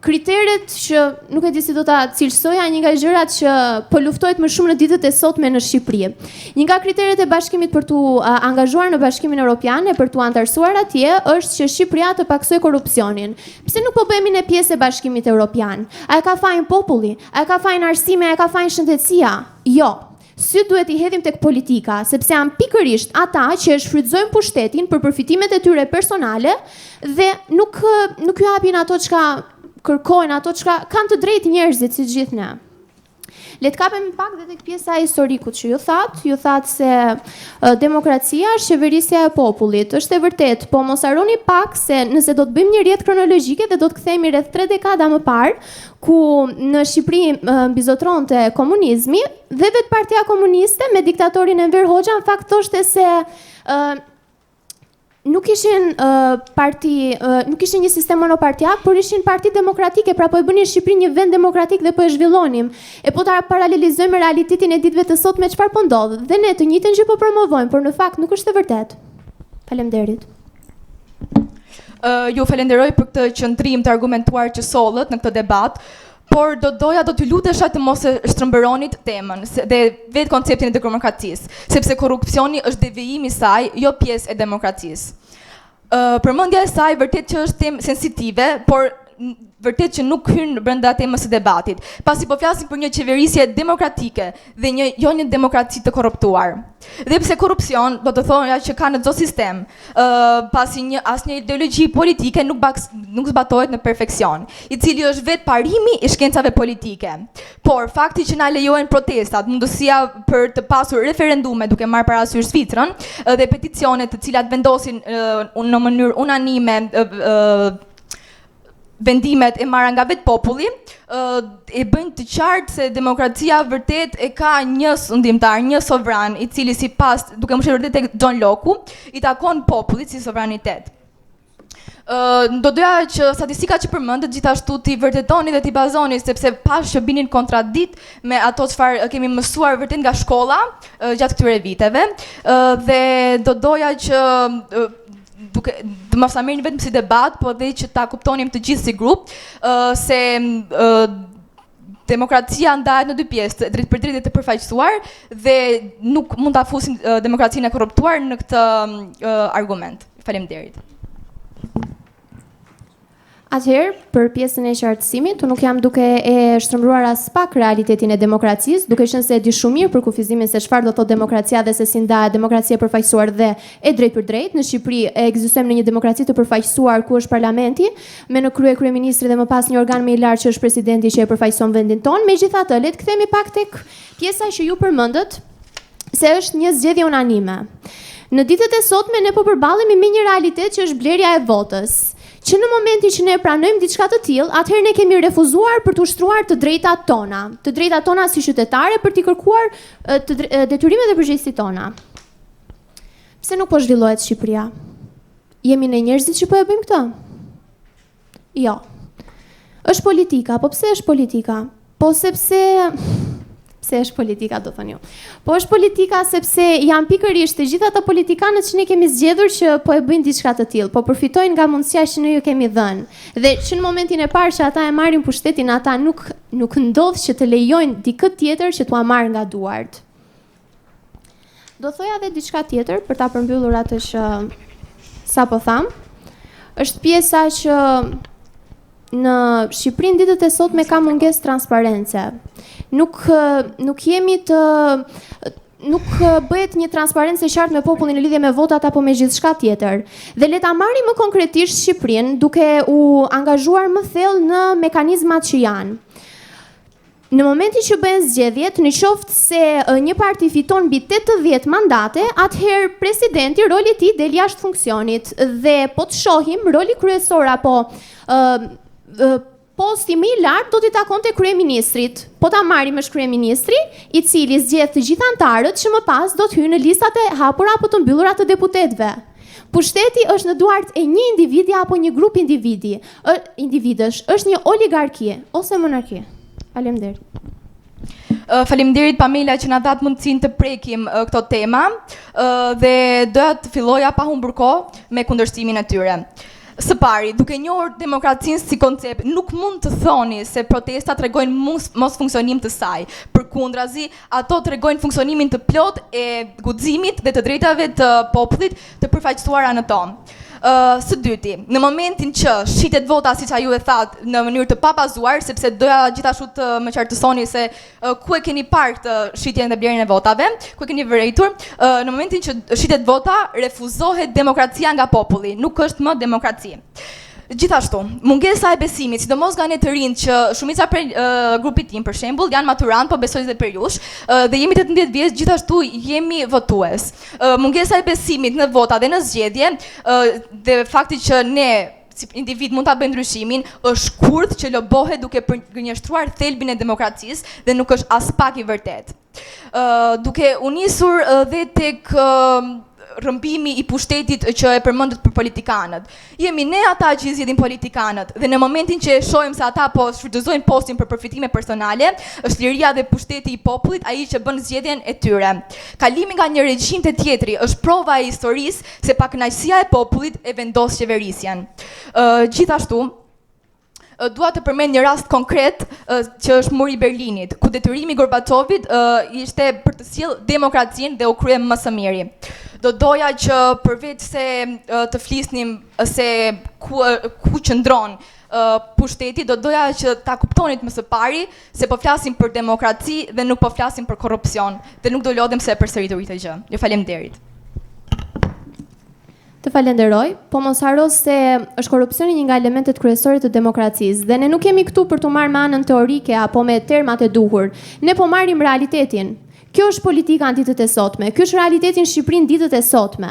kriteret që nuk e di si do ta cilësoja, një nga gjërat që po luftohet më shumë në ditët e sotme në Shqipëri. Një nga kriteret e bashkimit për t'u angazhuar në Bashkimin Evropian e për t'u antarësuar atje është që Shqipëria të paksoj korrupsionin. Pse nuk po bëhemi ne pjesë e Bashkimit Evropian? A e ka fajin populli? A e ka fajin arsimi? A e ka fajin shëndetësia? Jo. Syt duhet i hedhim tek politika, sepse janë pikërisht ata që e shfrytëzojnë pushtetin për përfitimet e tyre personale dhe nuk ju japin ato çka kërkojnë, ato që kanë të drejtë njerëzit si gjithë ne. Le të kapemi pak dhe tek pjesa e historikut që ju thatë se demokracia është qeverisja e popullit. Është e vërtet, po mos harroni pak se nëse do të bëjmë një rrjet kronologjike dhe do të kthehemi rreth 3 dekada më parë, ku në Shqipëri mbizotronte komunizmi dhe vetë Partia Komuniste me diktatorin Enver Hoxha në fakt thoshte se nuk ishin nuk ishin një sistem monopartiak, por ishin parti demokratike, pra po e bënin Shqipërinë një vend demokratik dhe po e zhvillonim. E po ta paralelizojmë me realitetin e ditëve të sotme çfarë po ndodh. Dhe ne të njëjtën gjë po promovojmë, por në fakt nuk është e vërtetë. Faleminderit. Ju falenderoj për këtë qëndrim të argumentuar që sollët në këtë debat. Por do t'ju lutesha të mos e shtrëmbëronit temën dhe vetë konceptin e demokracisë, sepse korrupsioni është devijimi i saj, jo pjesë e demokracisë. Përmendja e saj vërtet që është temë sensitive, por vërtet që nuk hyn brenda temës së debatit, pasi po flasim për një qeverisje demokratike dhe jo një demokraci të korruptuar. Dhe pse korrupsion do të thonë që ka në çdo sistem, pasi asnjë ideologji politike nuk zbatohet në perfeksion, i cili është vetë parimi i shkencave politike. Por fakti që na lejohen protestat, mundësia për të pasur referendume duke marrë parasysh Zvicrën dhe peticione të cilat vendosin në mënyrë unanime vendimet e marra nga vetë populli, e bëjnë të qartë se demokracia vërtet e ka një sundimtar, një sovran, i cili sipas, duke më vërtet tek John Locke, i takon popullit si sovranitet. Do doja që statistikat që përmendët gjithashtu t'i vërtetoni dhe t'i bazoni, sepse pas që binin kontradikt me ato çfarë kemi mësuar vërtet nga shkolla gjatë këtyre viteve, dhe do doja që të mos ta merrni vetëm si debat, por edhe që ta kuptonim të gjithë si grup, se demokracia ndahet në 2 pjesë, drejt për drejt dhe të përfaqësuar, dhe nuk mund ta fusim demokracinë e korruptuar në këtë argument. Faleminderit. Atëherë, për pjesën e qartësimit, unë nuk jam duke e shtrëmbruar as pak realitetin e demokracisë, duke qenë se e di shumë mirë për kufizimin se çfarë do thotë demokracia dhe se si ndahet demokracia e përfaqësuar dhe e drejt për drejt. Në Shqipëri ekzistojmë në një demokraci të përfaqësuar ku është parlamenti, me në krye kryeministri dhe më pas një organ më i lartë që është presidenti që e përfaqëson vendin tonë. Megjithatë, le të kthehemi pak tek pjesa që ju përmendët se është një zgjedhje unanime. Në ditët e sotme ne po përballemi me një realitet që është blerja e votës. Që në momentin që ne pranojmë diçka të tillë, atëherë ne kemi refuzuar për të ushtruar të drejtat tona si qytetare për t'i kërkuar detyrimet dhe përgjegjësitë tona. Pse nuk po zhvillohet Shqipëria? Jemi ne njerëzit që po e bëjmë këtë? Jo. Është politika, po pse është politika? Po sepse është politika, do thënë ju. Po është politika sepse janë pikërisht të gjithë ata politikanët që ne kemi zgjedhur që po e bëjnë diçka të tillë, po përfitojnë nga mundësia që ne ju kemi dhënë. Dhe që në momentin e parë që ata e marrin pushtetin, ata nuk ndodh që të lejojnë dikë tjetër që t'ua marrë nga duart. Do thoja edhe diçka tjetër për ta përmbyllur atë që sapo tham. Është pjesa që në Shqipëri në ditët e sotme ka mungesë transparence. Nuk bëhet një transparencë e qartë me popullin në lidhje me votat apo me gjithçka tjetër. Dhe le ta marrim më konkretisht Shqipërinë duke u angazhuar më thellë në mekanizmat që janë. Në momentin që bëhen zgjedhjet, në qoftë se një parti fiton mbi 80 mandate, atëherë presidenti, roli i tij del jashtë funksionit dhe po të shohim roli kryesor apo posti më i lartë do t'i takonte kryeministrit. Po ta marrim është kryeministri, i cili zgjedh të gjithë anëtarët që më pas do të hyjnë në listat e hapura apo të mbyllura të deputetëve. Pushteti është në duart e një individi apo një grup individësh, është një oligarki ose monarki. Faleminderit. Faleminderit Pamela që na dhat mundësinë të prekim këto tema dhe doja të filloja pa humbur kohë me kundërshtimin e tyre. Së pari, duke njohur demokracinë si koncept, nuk mund të thoni se protestat tregojnë mos funksionim të saj. Përkundrazi, ato tregojnë funksionimin të plot e guximit dhe të drejtave të popullit të përfaqësuara në to. Së dyti, në momentin që shitet vota, siç ju e thatë, në mënyrë të pabazuar, sepse doja gjithashtu të më qartësoni se ku e keni parë këtë shitjen dhe blerjen e votave, ku e keni vërejtur, në momentin që shitet vota, refuzohet demokracia nga populli, nuk është më demokraci. Gjithashtu, mungesa e besimit, sidomos nga ne të rinj që shumica prej grupit tim, për shembull, janë maturant, po besoj dhe për jush, dhe jemi 18 vjeç, gjithashtu jemi votues. Mungesa e besimit në vota dhe në zgjedhje, dhe fakti që ne si individ mund ta bëjmë ndryshimin, është kurth që lobohet duke përgënjeshtruar thelbin e demokracisë dhe nuk është as pak i vërtet. Duke u nisur dhe tek rrëmbimi i pushtetit që e përmendët për politikanët. Jemi ne ata që i zgjedhin politikanët dhe në momentin që e shohim se ata po shfrytëzojnë postin për përfitime personale, është liria dhe pushteti i popullit ai që bën zgjedhjen e tyre. Kalimi nga një regjim te tjetri është prova e historisë se pakënaqësia e popullit e vendos qeverisjen. Gjithashtu, dua të përmend një rast konkret që është muri i Berlinit, ku detyrimi i Gorbaçovit ishte për të sjellë demokracinë dhe u krye më së miri. Do doja që përveç se të flisnim se ku qëndron pushteti, do doja që ta kuptonit më së pari se po flasim për demokraci dhe nuk po flasim për korrupsion dhe nuk do lodhem se e përsëritur këtë gjë. Ju faleminderit. Të falenderoj, po mos haro se është korrupsioni një nga elementet kryesore të demokracisë dhe ne nuk jemi këtu për të marrë me anën teorike apo me termat e duhur. Ne po marrim realitetin. Kjo është politika në ditët e sotme, kjo është realiteti në Shqipëri në ditët e sotme.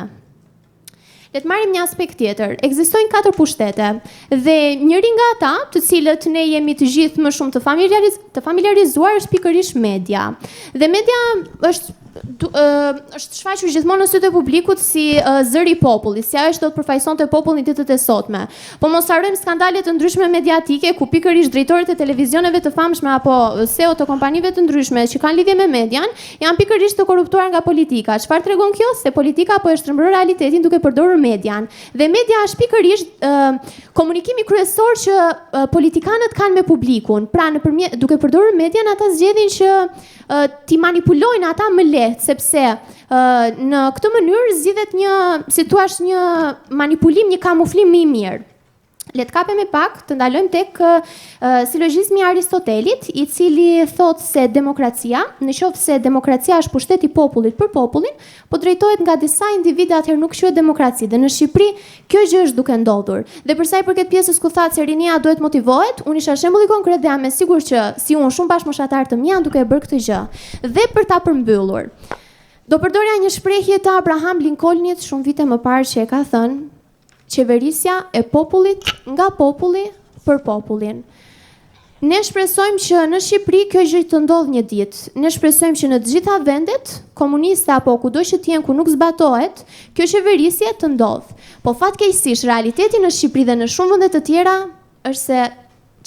Le të marrim një aspekt tjetër. Ekzistojnë 4 pushtete dhe njëri nga ata, të cilët ne jemi të gjithë më shumë të familiarizuar, është pikërisht media. Dhe media është shfaqur gjithmonë në sytë e publikut si zëri i popullit, si ajo që do të përfaqësonte popullin ditët e sotme. Po mos harrojmë skandalet të ndryshme mediatike ku pikërisht drejtorët e televizioneve të famshme apo CEO të kompanive të ndryshme që kanë lidhje me median janë pikërisht të korruptuar nga politika. Çfarë tregon kjo? Se politika po e shtrembron realitetin duke përdorur median. Dhe media është pikërisht komunikimi kryesor që politikanët kanë me publikun. Pra duke përdorur median ata zgjedhin që ti manipulojnë ata më lehtë, sepse në këtë mënyrë zgjidhet një manipulim, një kamuflim më i mirë. Le të kapem pak, të ndalojmë tek silogjizmi i Aristotelit, i cili thotë se demokracia, në qoftë se demokracia është pushteti i popullit për popullin, po drejtohet nga disa individa, atëherë nuk quhet demokraci. Dhe në Shqipëri kjo gjë është duke ndodhur. Dhe për sa i përket pjesës ku thatë se rinia duhet motivohet, unë isha shembulli konkret dhe jam e sigurt që si unë shumë bashkëmoshatar të mi janë duke bërë këtë gjë. Dhe për ta përmbyllur, do përdorja një shprehje të Abraham Lincolnit shumë vite më parë që e ka thënë: qeverisja e popullit nga populli për popullin. Ne shpresojmë që në Shqipëri kjo gjë të ndodh një ditë. Ne shpresojmë që në të gjitha vendet komuniste apo kudo që të jenë ku nuk zbatohet, kjo qeverisje të ndodh. Po fatkeqësisht realiteti në Shqipëri dhe në shumë vende të tjera është se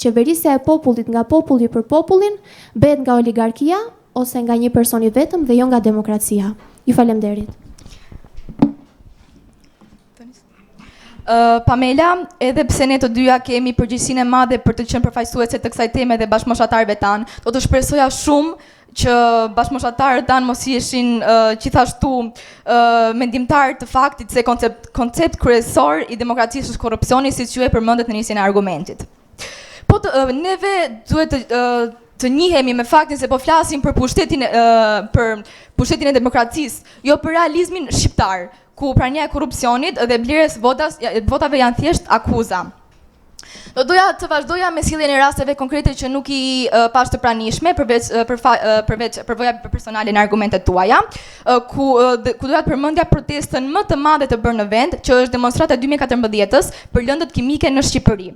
qeverisja e popullit nga populli për popullin bëhet nga oligarkia ose nga një person i vetëm dhe jo nga demokracia. Ju falemnderit. Pamela, edhe pse ne të dyja kemi përgjegjësinë e madhe për të qenë përfaqësuese të kësaj teme dhe bashkëmoshatarëve tanë, do të shpresoja shumë që bashkëmoshatarët tanë mos ishin gjithashtu mendimtar të faktit se koncept kryesor i demokracisë është korrupsioni, siç ju e përmendet në nisjen e argumentit. Po neve duhet të njihemi me faktin se po flasim për pushtetin e demokracisë, jo për realizmin shqiptar, ku prania e korrupsionit dhe blerjes votave janë thjesht akuza. Do doja të vazhdoja me sjelljen e rasteve konkrete që nuk i pash të pranishme përveç përvoja personale në argumentet tuaja, ku doja të përmendja protestën më të madhe të bërë në vend, që është demonstrata 2014-s për lëndët kimike në Shqipëri.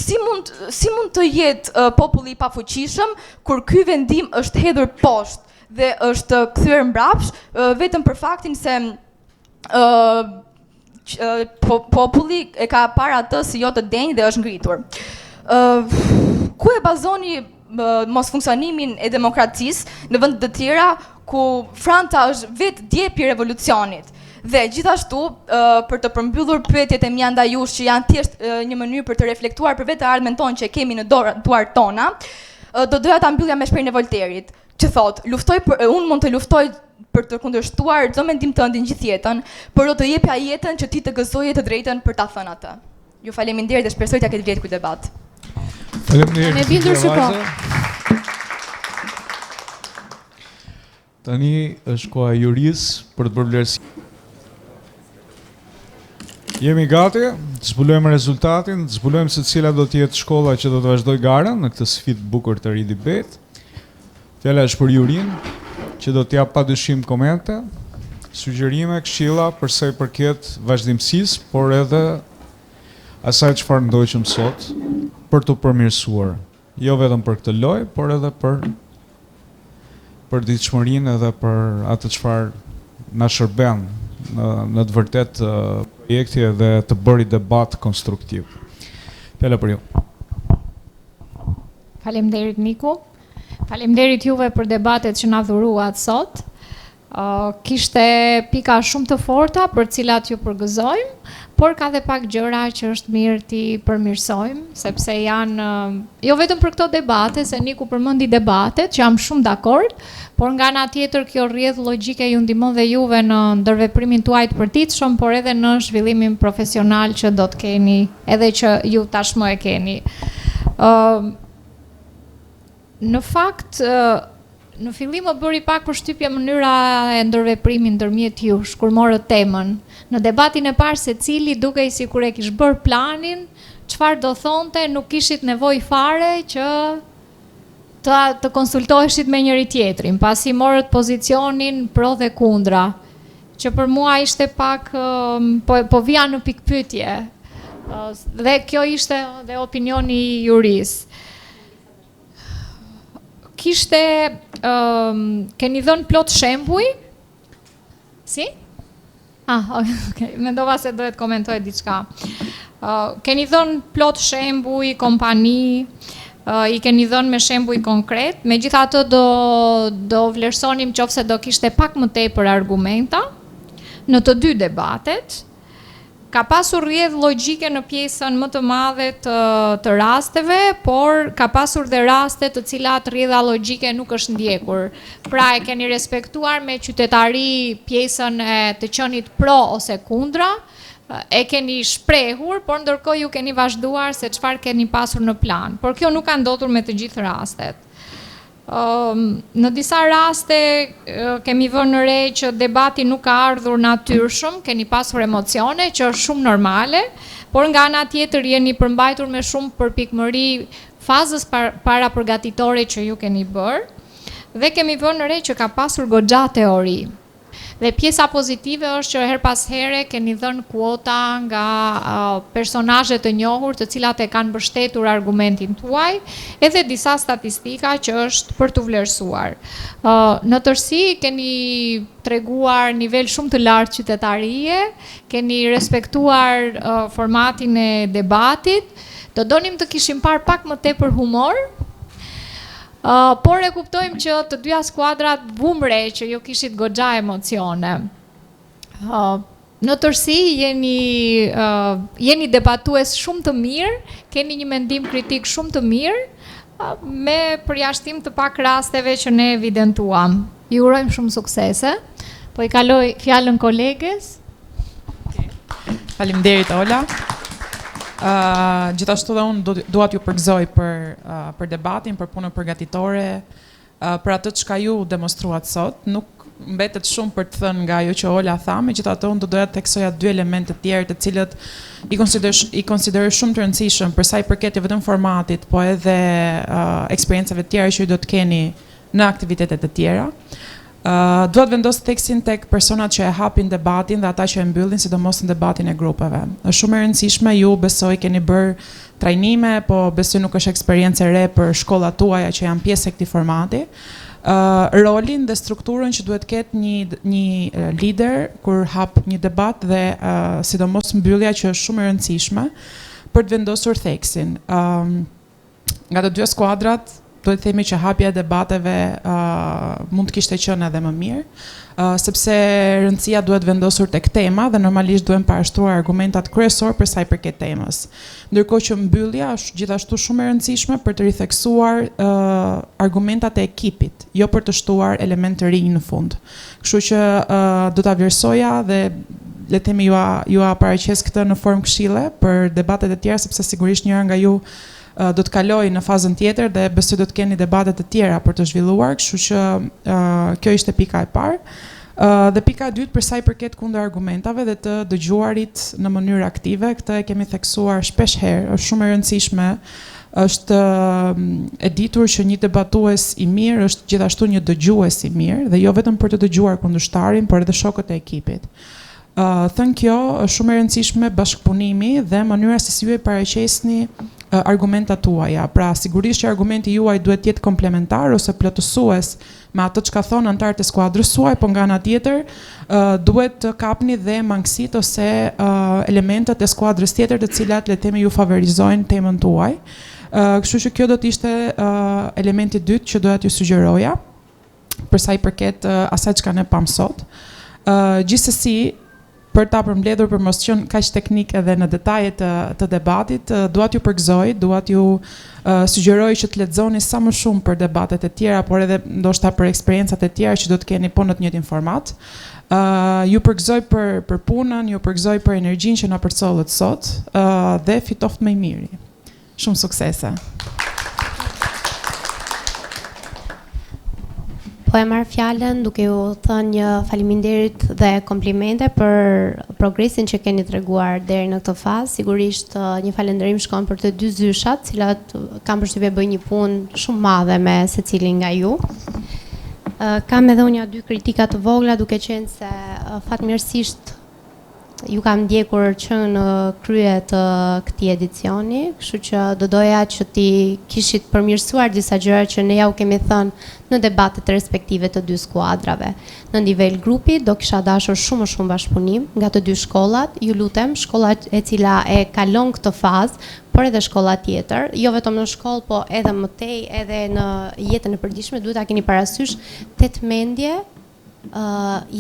Si mund të jetë populli i pafuqishëm kur ky vendim është hedhur poshtë dhe është kthyer mbrapsht vetëm për faktin se populli e ka para atë si jo të denjë dhe është ngritur. Ku e bazoni mos funksionimin e demokracisë në vende të tjera ku Franca është vetë djepi i revolucionit? Dhe gjithashtu, për të përmbyllur pyetjet e mia ndaj jush që janë thjesht një mënyrë për të reflektuar për vetë ardhmen tonë që kemi në duart tona, do doja ta mbyllja me shprehjen e Voltairit, që thotë, unë mund të luftoj për të kundërshtuar çdo mendim tënd gjithë jetën, por do të jepja jetën që ti të gëzoje të drejtën për ta thënë atë. Ju faleminderit dhe shpresoj t'ja ketë vlerë ky debat. Faleminderit. Ne bindur se po. Tani është koha e jurisë për të bërë vlerësim. Jemi gati, të zbulojmë rezultatin, të zbulojmë se cila do të jetë shkolla që do të vazhdoj garën në këtë sfidë bukur të ri debate. Fjala është për jurin, që do të jap padyshim komente, sugjerime, këshilla për sa i përket vazhdimësisë, por edhe asaj çfarë ndoqëm sot për të përmirësuar, jo vetëm për këtë lojë, por edhe për ditëshmërinë edhe për atë çfarë na shërben në të vërtet projekti dhe të bëri debat konstruktiv. Fjala për ju. Faleminderit Niku. Faleminderit juve për debatet që na dhuruat sot. Kishte pika shumë të forta për cilat ju përgëzojmë, por ka dhe pak gjëra që është mirë ti përmirësojmë, sepse janë, jo vetëm për këto debate, se Niku përmendi debatet, që jam shumë dakord, por nga ana tjetër kjo rrjedhë logjike ju ndihmon dhe juve në ndërveprimin tuaj të përditshëm, por edhe në zhvillimin profesional që do të keni, edhe që ju tashmë e keni. Në fakt, në fillim më bëri pak përshtypje mënyra e ndërveprimit ndërmjet jush, kur morët temën. Në debatin e parë secili dukej sikur e kish bërë planin, çfarë do thonte, nuk kishit nevojë fare që të konsultoheshit me njëri tjetrin, pasi morët pozicionin pro dhe kundra, që për mua ishte pak, po vija në pikpyetje, dhe kjo ishte dhe opinioni i juris. Kishte, keni dhënë plot shembuj? Si? Okay. Mendova se dohet komentoj diçka. Keni dhënë plot shembuj, kompani, i keni dhënë me shembuj konkret, megjithatë do vlerësonim qofse do kishte pak më tepër argumenta në të dy debatet. Ka pasur rrjedhë logjike në pjesën më të madhe të rasteve, por ka pasur dhe raste të cilat rrjedha logjike nuk është ndjekur. Pra e keni respektuar me qytetari pjesën e të qenit pro ose kundra, e keni shprehur, por ndërkohë ju keni vazhduar se çfarë keni pasur në plan. Por kjo nuk ka ndodhur me të gjithë rastet. Në disa raste kemi vënë në re që debati nuk ka ardhur natyrshëm, keni pasur emocione që është shumë normale, por nga ana tjetër jeni përmbajtur me shumë përpikmëri fazës para përgatitore që ju keni bërë, dhe kemi vënë në re që ka pasur goxha teori. Dhe pjesa pozitive është që her pas here keni dhënë kuota nga personazhe të njohur, të cilat e kanë mbështetur argumentin tuaj, edhe disa statistika që është për të vlerësuar. Në tërësi keni treguar nivel shumë të lartë qytetarie, keni respektuar formatin e debatit, do donim të kishim parë pak më tepër humor. Por e kuptojmë që të dyja skuadrat vumre që ju kishit goxha emocione. Në tërësi jeni debatues shumë të mirë, keni një mendim kritik shumë të mirë, me përjashtim të pak rasteve që ne evidentuam. Ju urojmë shumë suksese. Po i kaloj fjalën kolegës. Faleminderit Ola. Gjithashtu dhe unë dua t'ju përgëzoj për debatin, për punën përgatitore, për atë çka ju demonstruat sot. Nuk mbetet shumë për të thënë nga ajo që Ola tha, megjithatë unë do doja të theksoja dy elemente të tjerë të cilët i konsideroj shumë të rëndësishëm për sa i përket jo vetëm formatit, po edhe eksperiencave të tjera që ju do të keni në aktivitetet e tjera. Dua të vendos theksin tek personat që e hapin debatin dhe ata që e mbyllin, sidomos në debatin e grupeve. Është shumë e rëndësishme, ju besoj keni bërë trajnime, po besoj nuk është eksperiencë e re për shkollat tuaja që janë pjesë e këtij formati. rolin dhe strukturën që duhet ketë një lider kur hap një debat dhe sidomos mbyllja që është shumë e rëndësishme për të vendosur theksin. Nga të dy skuadrat duhet të themi që hapja e debateve mund të kishte qenë edhe më mirë, sepse rëndësia duhet vendosur tek tema dhe normalisht duhen parashtruar argumentat kryesor për sa i përket temës. Ndërkohë që mbyllja është gjithashtu shumë e rëndësishme për të ritheksuar argumentat e ekipit, jo për të shtuar element të rinj në fund. Kështu që do ta vlerësoja dhe le të themi ju paraqes këtë në formë këshille për debatet e tjera, sepse sigurisht njëra nga ju do të kaloj në fazën tjetër dhe besoj do të keni debatet e tjera për të zhvilluar, kështu që kjo ishte pika e parë. Dhe pika e dytë për sa i përket kundër argumentave dhe të dëgjuarit në mënyrë aktive, këtë e kemi theksuar shpesh herë, është shumë e rëndësishme, është e ditur që një debatues i mirë është gjithashtu një dëgjues i mirë dhe jo vetëm për të dëgjuar kundërshtarin, por edhe shokët e ekipit. Thënë kjo, është shumë e rëndësishme bashkëpunimi dhe mënyra se si ju e paraqesni argumentat tuaja. Pra, sigurisht që argumenti juaj duhet jetë komplementar ose plotësues me atë që ka thonë anëtarët e skuadrës suaj, po nga ana tjetër duhet të kapni dhe mangësitë ose elementet e skuadrës tjetër të cilat le të themi ju favorizojnë temën tuaj. Kështu që kjo do të ishte elementi i dytë që doja t'ju sugjeroja për sa i përket asaj çka ne pam sot. Gjithsesi, për ta përmbledhur për mos qenë kaq teknik edhe në detajet të debatit, dua t'ju përgëzoj, dua t'ju sugjeroj që të lexoni sa më shumë për debatet e tjera, por edhe ndoshta për eksperiencat e tjera që do të keni po në të njëjtin format. Ju përgëzoj për punën, ju përgëzoj për energjinë që na përcollët sot dhe fitoft më i miri. Shumë suksese. Po e marr fjalën duke ju thënë një faleminderit dhe komplimente për progresin që keni treguar deri në këtë fazë. Sigurisht një falënderim shkon për të dy zyshat, të cilat kanë përshtypje bëjnë një punë shumë madhe me secilin nga ju. Kam edhe unë dy kritika të vogla, duke qenë se fatmirësisht ju kam ndjekur që në krye të këtij edicioni, kështu që do doja që ti kishit përmirësuar disa gjëra që ne ja u kemi thënë në debatet respektive të dy skuadrave. Në nivel grupi do kisha dashur shumë bashkëpunim nga të dy shkollat. Ju lutem, shkolla e cila e kalon këtë fazë, por edhe shkolla tjetër, jo vetëm në shkollë, po edhe më tej, edhe në jetën e përditshme, duhet ta keni parasysh 8 mendje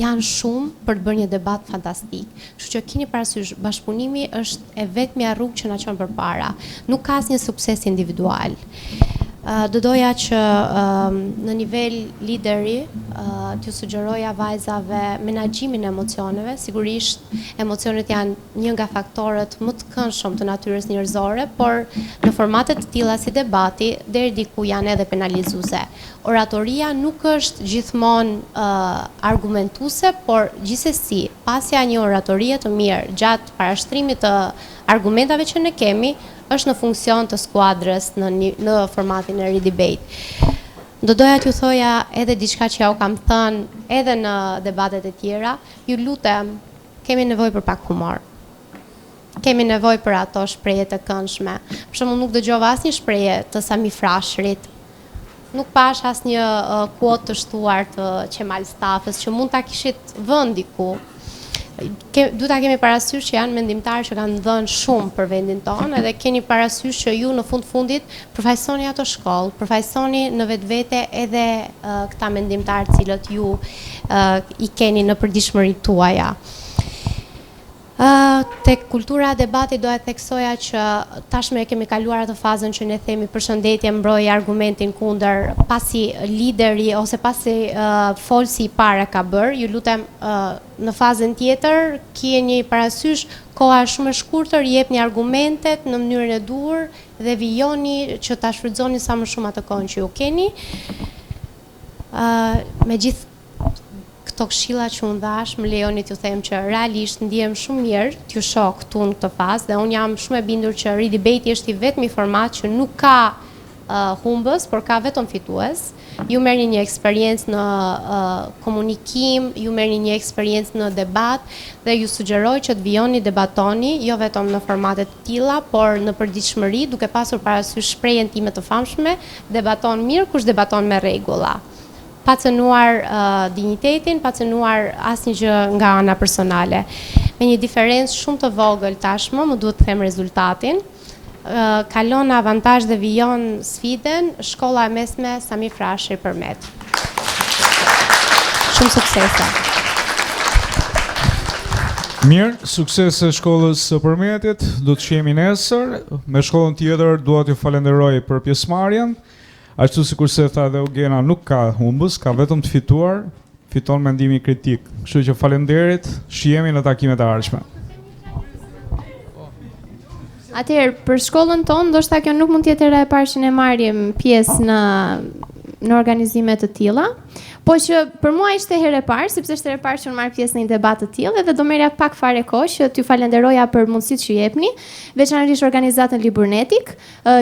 janë shumë për të bërë një debat fantastik. Kështu që keni parasysh, bashkëpunimi është e vetmja rrugë që na çon përpara. Nuk ka asnjë sukses individual. Do doja që në nivel lideri t'ju sugjeroja vajzave menaxhimin e emocioneve. Sigurisht emocionet janë një nga faktorët më të këndshëm të natyrës njerëzore, por në formate të tilla si debati deri diku janë edhe penalizuese. Oratoria nuk është gjithmonë argumentuese, por gjithsesi, pasja një oratorie të mirë gjatë parashtrimit të argumentave që ne kemi, është në funksion të skuadrës në formatin e ridebate. Do doja t'ju thoja edhe diçka që ja u kam thënë edhe në debatet e tjera, ju lutem, kemi nevojë për pak humor. Kemi nevojë për ato shprehje të këndshme. Për shembull, nuk dëgjova asnjë shprehje të Sami Frashërit. Nuk pash asnjë quote të shtuar të Qemal Stafës që mund ta kishit vënë diku. Duhet ta kemi parasysh që janë mendimtarë që kanë dhënë shumë për vendin tonë, edhe keni parasysh që ju në fundit përfaqësoni ato shkollë, përfaqësoni në vetvete edhe këta mendimtarë cilët ju i keni në përditshmëritë tuaja. Tek kultura e debatit doja theksoja që tashmë e kemi kaluar atë fazën që ne themi përshëndetje mbroj argumentin kundër, pasi lideri ose pasi folsi i parë ka bërë. Ju lutem në fazën tjetër keni parasysh koha shumë e shkurtër, jepni argumentet në mënyrën e duhur dhe vijoni që ta shfrytëzoni sa më shumë atë kohën që ju keni. Me gjithë këto këshilla që unë dhash, më lejoni t'ju them që realisht ndihem shumë mirë t'ju shoh këtu në këtë fazë dhe unë jam shumë e bindur që ridebate është i vetmi format që nuk ka humbës, por ka vetëm fitues. Ju merrni një eksperiencë në komunikim, ju merrni një eksperiencë në debat dhe ju sugjeroj që të vijoni debatoni, jo vetëm në formate të tilla, por në përditshmëri, duke pasur parasysh shprehjen time të famshme, debaton mirë kush debaton me rregulla. pa cënuar dignitetin, pa cënuar asnjë gjë nga ana personale. Me një diferencë shumë të vogël tashmë, më duhet të them rezultatin. Kalon në avantazh dhe vijon sfiden shkolla e mesme Sami Frashëri Përmet. Shumë suksese. Mirë, suksese shkollës së Përmetit, do të shihemi nesër. Me shkollën tjetër dua t'ju falenderoj për pjesëmarrjen. Ashtu sikurse tha dhe Eugena, nuk ka humbës, ka vetëm të fituar, fiton mendimi kritik. Kështu që faleminderit, shihemi në takimet e ardhshme. Atëherë, për shkollën tonë, ndoshta kjo nuk mund të jetë hera e parë që ne marrim pjesë në organizime të tilla, po që për mua ishte herë e parë, sepse është herë e parë që unë marr pjesë në një debat të tillë dhe do merja pak fare kohë që t'ju falenderoja për mundësitë që jepni, veçanërisht organizatën Liburnetik,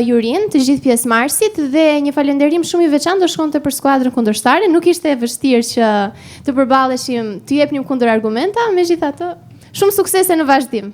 jurin, të gjithë pjesëmarrësit dhe një falënderim shumë i veçantë do shkonte për skuadrën kundërshtare. Nuk ishte e vështirë që të përballeshim, të jepnim kundër argumenta, megjithatë, shumë suksese në vazhdim.